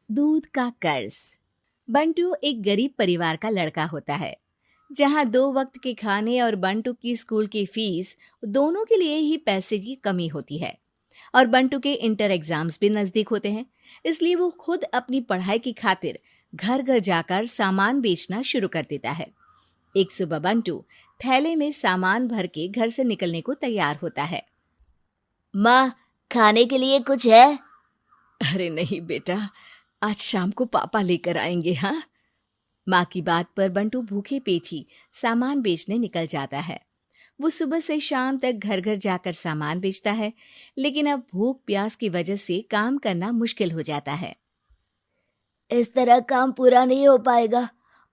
दूध का कर्ज। बंटू एक गरीब परिवार का लड़का होता है, जहां 2 वक्त के खाने और बंटू की स्कूल की फीस दोनों के लिए ही पैसे की कमी होती है। और बंटू के इंटर एग्जाम्स भी नजदीक होते हैं, इसलिए वो खुद अपनी पढ़ाई की खातिर घर घर जाकर सामान बेचना शुरू कर देता है। एक सुबह बंटू थैले में सामान भर के घर से निकलने को तैयार होता है। माँ, खाने के लिए कुछ है? अरे नहीं बेटा, आज शाम को पापा लेकर आएंगे। हाँ, माँ की बात पर बंटू भूखे पेट ही सामान बेचने निकल जाता है। वो सुबह से शाम तक घर घर जाकर सामान बेचता है, लेकिन अब भूख प्यास की वजह से काम करना मुश्किल हो जाता है। इस तरह काम पूरा नहीं हो पाएगा,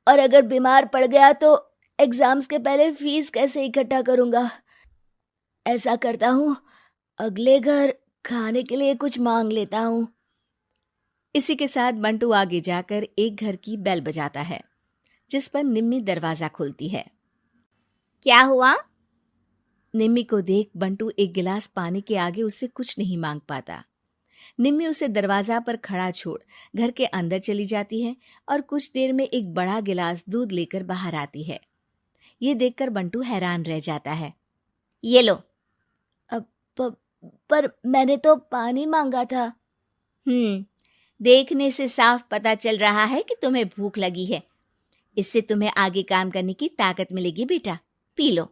और अगर बीमार पड़ गया तो एग्जाम्स के पहले फीस कैसे इकट्ठा करूंगा? ऐसा करता हूँ, अगले घर खाने के लिए कुछ मांग लेता हूँ। इसी के साथ बंटू आगे जाकर एक घर की बेल बजाता है, जिस पर निम्मी दरवाजा खोलती है। क्या हुआ? निम्मी को देख बंटू एक गिलास पानी के आगे उससे कुछ नहीं मांग पाता। निम्मी उसे दरवाजा पर खड़ा छोड़ घर के अंदर चली जाती है और कुछ देर में एक बड़ा गिलास दूध लेकर बाहर आती है। ये देखकर बंटू हैरान रह जाता है। ये लो। अब पर मैंने तो पानी मांगा था। देखने से साफ पता चल रहा है कि तुम्हें भूख लगी है। इससे तुम्हें आगे काम करने की ताकत मिलेगी बेटा, पी लो।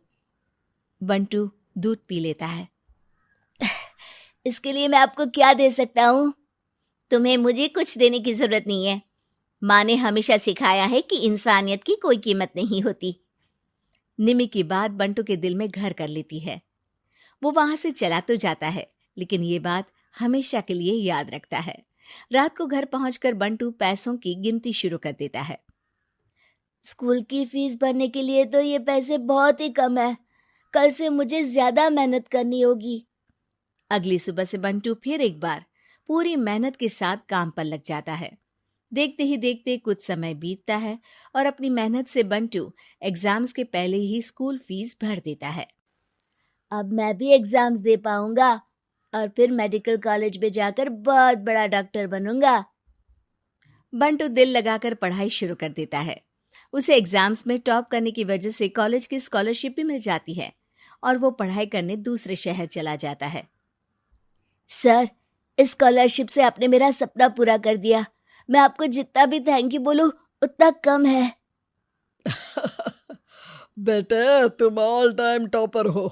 बंटू दूध पी लेता है। इसके लिए मैं आपको क्या दे सकता हूँ? तुम्हें मुझे कुछ देने की जरूरत नहीं है। माँ ने हमेशा सिखाया है कि इंसानियत की कोई कीमत नहीं होती। निमी की बात बंटू के दिल में घर कर लेती है। वो वहां से चला तो जाता है, लेकिन ये बात हमेशा के लिए याद रखता है। रात को घर पहुंचकर बंटू पैसों की गिनती शुरू कर देता है। स्कूल की फीस भरने के लिए तो ये पैसे बहुत ही कम है। कल से मुझे ज्यादा मेहनत करनी होगी। अगली सुबह से बंटू फिर एक बार पूरी मेहनत के साथ काम पर लग जाता है। देखते ही देखते कुछ समय बीतता है और अपनी मेहनत से बंटू एग्जाम्स के पहले ही स्कूल फीस भर देता है। अब मैं भी एग्जाम्स दे पाऊंगा और फिर मेडिकल कॉलेज में जाकर बहुत बड़ा डॉक्टर बनूंगा। बंटू दिल लगाकर पढ़ाई शुरू कर देता है। उसे एग्जाम्स में टॉप करने की वजह से कॉलेज की स्कॉलरशिप भी मिल जाती है और वो पढ़ाई करने दूसरे शहर चला जाता है। सर, इस स्कॉलरशिप से आपने मेरा सपना पूरा कर दिया। मैं आपको जितना भी थैंक यू बोलूं उतना कम है। बेटे, तुम ऑल टाइम टॉपर हो।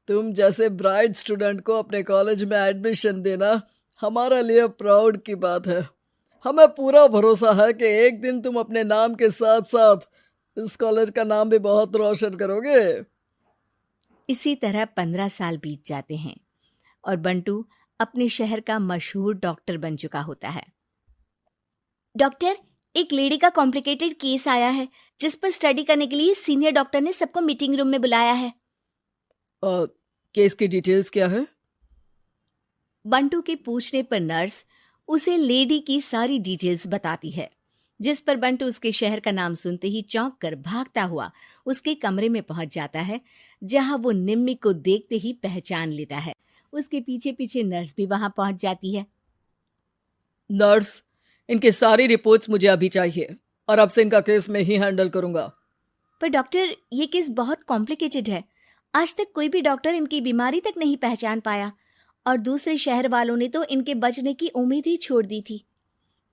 तुम जैसे ब्राइट स्टूडेंट को अपने कॉलेज में एडमिशन देना हमारे लिए प्राउड की बात है। हमें पूरा भरोसा है कि एक दिन तुम अपने नाम के साथ साथ इस कॉलेज का नाम भी बहुत रोशन करोगे। इसी तरह 15 साल बीत जाते हैं और बंटू अपने शहर का मशहूर डॉक्टर बन चुका होता है। डॉक्टर, एक लेडी का कॉम्प्लिकेटेड केस आया है, जिस पर स्टडी करने के लिए सीनियर डॉक्टर ने सबको मीटिंग रूम में बुलाया है। केस की डिटेल्स क्या है? बंटू के पूछने पर नर्स उसे लेडी की सारी डिटेल्स बताती है, जिस पर बंटू उसके शहर का नाम सुनते ही चौंक कर भागता हुआ उसके कमरे में पहुंच जाता है, जहां वो निम्मी को देखते ही पहचान लेता है। उसके पीछे पीछे नर्स भी वहां पहुंच जाती है। नर्स, इनकी सारी रिपोर्ट्स मुझे अभी चाहिए और अब से इनका केस मैं ही हैंडल करूंगा। पर डॉक्टर, ये केस बहुत कॉम्प्लिकेटेड है। आज तक कोई भी डॉक्टर इनकी बीमारी तक नहीं पहचान पाया और दूसरे शहर वालों ने तो इनके बचने की उम्मीद ही छोड़ दी थी।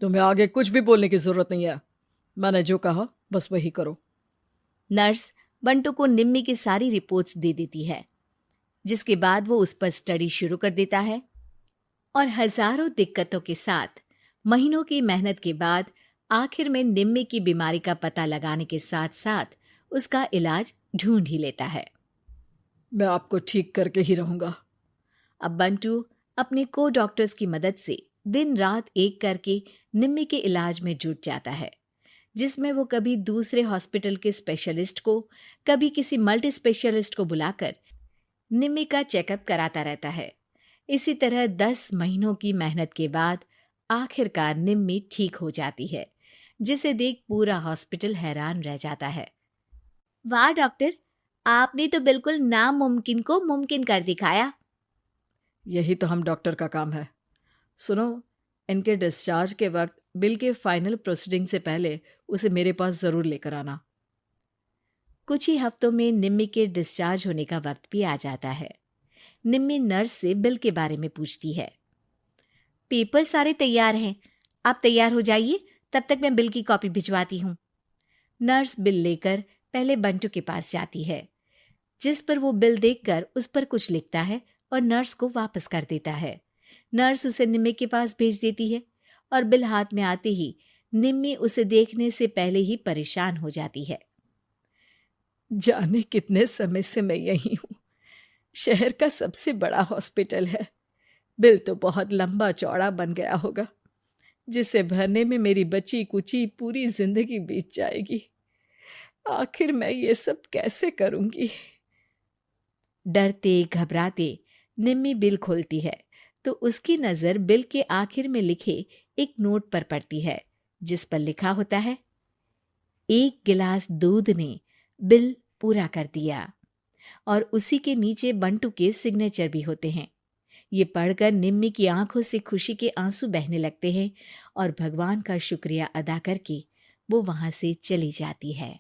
तुम्हें आगे कुछ भी बोलने की जरूरत नहीं है। मैंने जो कहा बस वही करो। नर्स बंटू को निम्मी की सारी रिपोर्ट्स दे देती है, जिसके बाद वो उस पर स्टडी शुरू कर देता है और हजारों दिक्कतों के साथ महीनों की मेहनत के बाद आखिर में निम्मी की बीमारी का पता लगाने के साथ साथ उसका इलाज ढूंढ ही लेता है। मैं आपको ठीक करके ही रहूंगा। अब बंटू अपने को डॉक्टर्स की मदद से दिन रात एक करके निम्मी के इलाज में जुट जाता है, जिसमें वो कभी दूसरे हॉस्पिटल के स्पेशलिस्ट को, कभी किसी मल्टी स्पेशलिस्ट को बुलाकर निम्मी का चेकअप कराता रहता है। इसी तरह 10 महीनों की मेहनत के बाद आखिरकार निम्मी ठीक हो जाती है, जिसे देख पूरा हॉस्पिटल हैरान रह जाता है। वाह डॉक्टर, आपने तो बिल्कुल नामुमकिन को मुमकिन कर दिखाया। यही तो हम डॉक्टर का काम है। सुनो, इनके डिस्चार्ज के वक्त बिल के फाइनल प्रोसीडिंग से पहले उसे मेरे पास ज़रूर लेकर आना। कुछ ही हफ्तों में निम्मी के डिस्चार्ज होने का वक्त भी आ जाता है। निम्मी नर्स से बिल के बारे में पूछती है। पेपर सारे तैयार हैं, आप तैयार हो जाइए, तब तक मैं बिल की कॉपी भिजवाती हूँ। नर्स बिल लेकर पहले बंटू के पास जाती है, जिस पर वो बिल देखकर उस पर कुछ लिखता है और नर्स को वापस कर देता है। नर्स उसे निम्मी के पास भेज देती है और बिल हाथ में आते ही निम्मी उसे देखने से पहले ही परेशान हो जाती है। जाने कितने समय से मैं यही हूँ। शहर का सबसे बड़ा हॉस्पिटल है। बिल तो बहुत लंबा चौड़ा बन गया होगा, जिसे भरने में मेरी बची कुची पूरी जिंदगी बीत जाएगी। आखिर मैं ये सब कैसे करूंगी? डरते घबराते निम्मी बिल खोलती है तो उसकी नज़र बिल के आखिर में लिखे एक नोट पर पड़ती है, जिस पर लिखा होता है, 1 गिलास दूध ने बिल पूरा कर दिया। और उसी के नीचे बंटू के सिग्नेचर भी होते हैं। ये पढ़कर निम्मी की आंखों से खुशी के आंसू बहने लगते हैं और भगवान का शुक्रिया अदा करके वो वहां से चली जाती है।